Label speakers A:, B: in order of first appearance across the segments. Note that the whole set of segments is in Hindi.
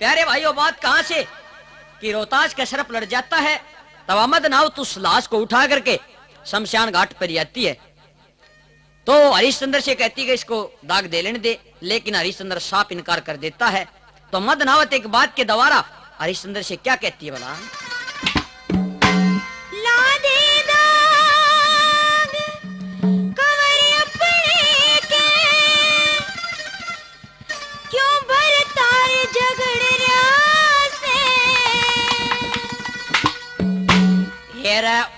A: प्यारे भाइयों, बात कहां से कि रोहतास का शरफ लड़ जाता है, तब अहमद नाव तो उस लाश को उठा करके शमशान घाट पर जाती है। तो हरिश्चंद्र से कहती है इसको दाग दे लेने दे, लेकिन हरिश्चंद्र साफ इनकार कर देता है। तो अहमद नावत एक बात के द्वारा हरिश्चंद्र से क्या कहती है भला?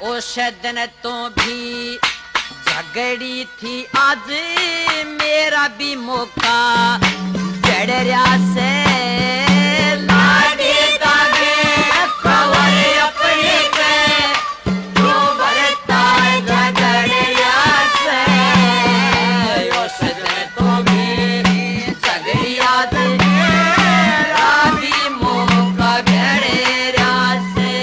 A: उस दिन तो भी झगड़ी थी, आज मेरा भी मौका चढ़ रहा से लाडी दागे कवर अपने के क्यों भरता झगड़ रहा से। उस दिन तो भी झगड़ी आज मेरा भी मौका चढ़ रहा से।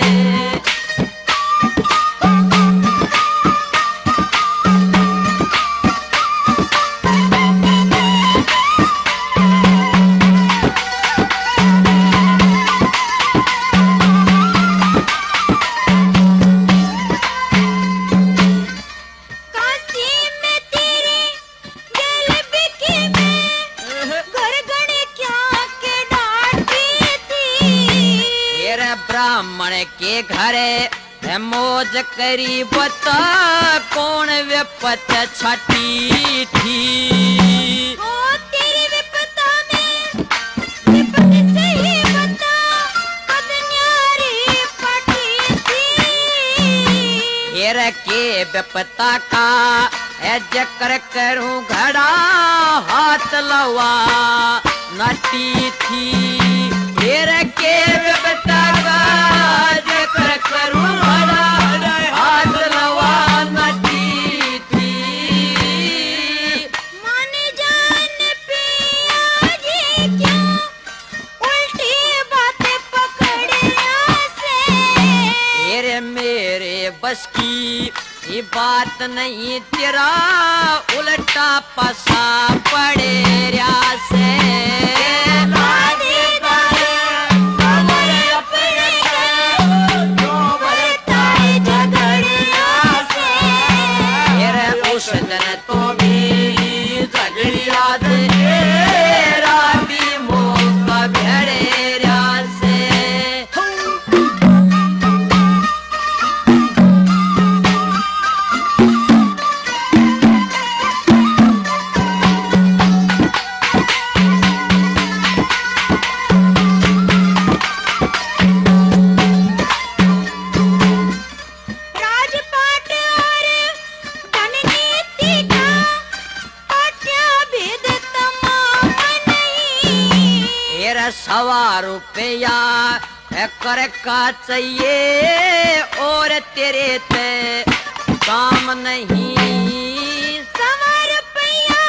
A: ब्राह्मण के घरे मौज करी बता कौन विपत छठी थी।
B: ओ तेरी विपता में विपत से ही बता कद न्यारी पटी थी।
A: हेर के विपता का जिक्र करूं घड़ा हाथ लवा नटी थी। हेर के विपता का जिक्र करूं घड़ा हाथ लवा नटी थी।
B: मन जान पिया जी क्यों उल्टी बातें पकड़िया से।
A: हेर मेरे बस की ये बात नहीं, तेरा उल्टा पसा पड़े रहा से। उस दिन तो भी झगड़िया तेरा भी मौका भेड़े रहा से। सवा रुपया कर का चाहिए और तेरे ते काम नहीं।
B: सवा रुपया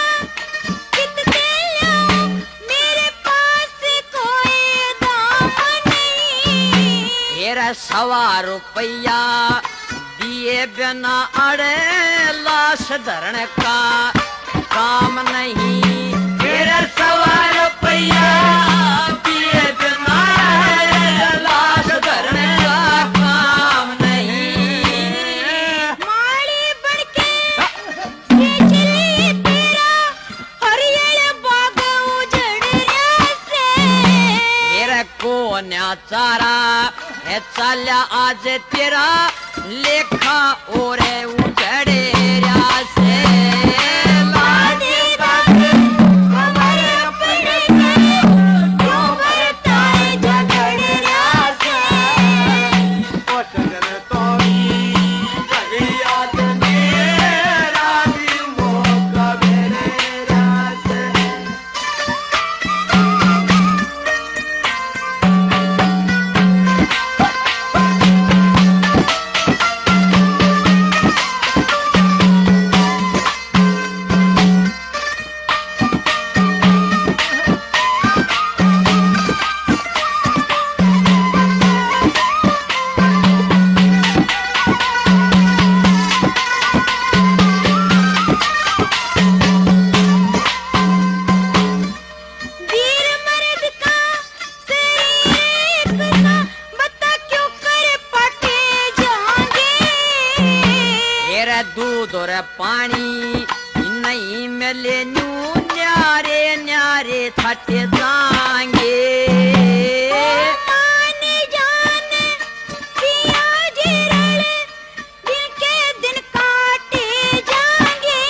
B: कितने लो मेरे पास कोई दाम नहीं।
A: तेरा सवा रुपया दिए बिना अड़े लाश धरण का काम नहीं। तेरा सवा रुपया चारा है चाल्या आज तेरा लेखा और उजड़े रहा से। रे पानी नहीं मिले न्यू न्यारे न्यारे छटे जाएंगे
B: माने जाने पिया जी रले दिन के दिन काटे जाएंगे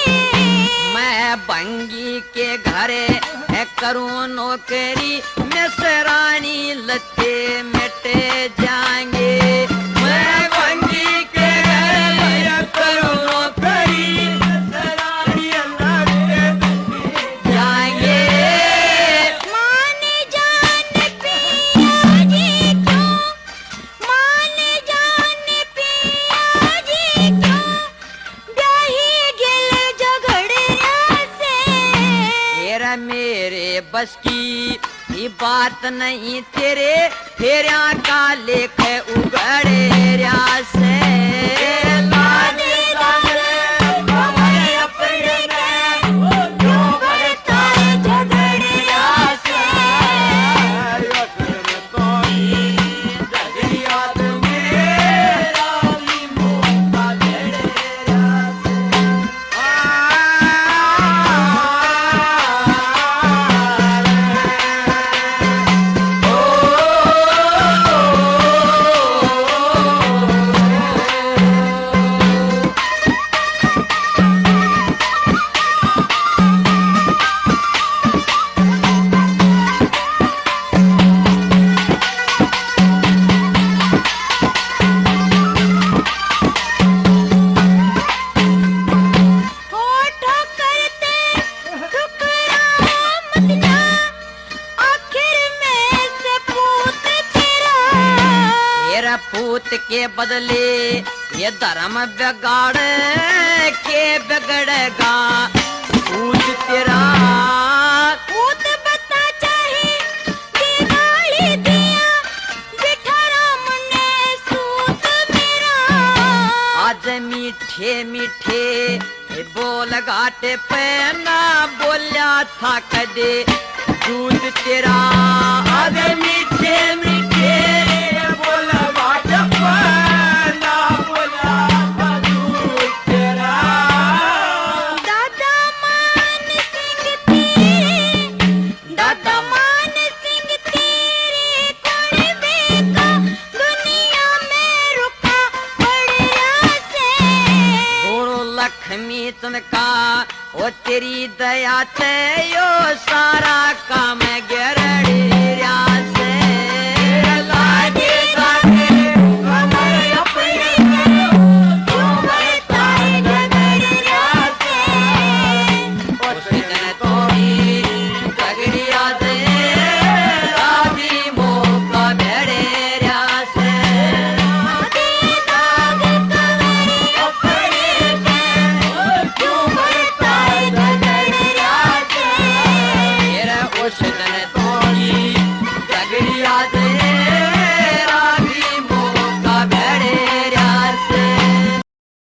A: मैं बंगी के घरे है करूं नौकरी मिसरानी लते मिटे जाएंगे मैं बंगी के घरे करूं नौकरी मिसरानी जाएंगे
B: माने जाने पिया जी क्यों माने जाने पिया जी क्यों ब्याही गिल झगड़िया से
A: तेरा मेरे बस की ये बात नहीं तेरे फेरिया का लेख उगड़े रिया से लाने हमारे अपने क्यों बढ़ता है झगड़िया से
B: होठों करते ठुकरा मत जा आखिर में से पूत तेरा
A: तेरा पूत के बदले ये धर्म बिगाड़ के बिगड़ेगा पूत तेरा
B: पूत बता चाहे कि गाली दिया बिठारा मुन्ने सूत मेरा
A: आज मीठे मीठे बोल घाटे पे ना बोलिया था कदे दूध तेरा आज मीठे मीठे बोल घाटे पे ना बोलिया था दूध तेरा
B: दादा मान सिंह तेरे दादा मान सिंह तेरे कुड़बे का दुनिया में रुका पड़िया से
A: गुरु लक्ष्मी तुमका ओ तेरी दया ते यो सारा काम गिरड़ी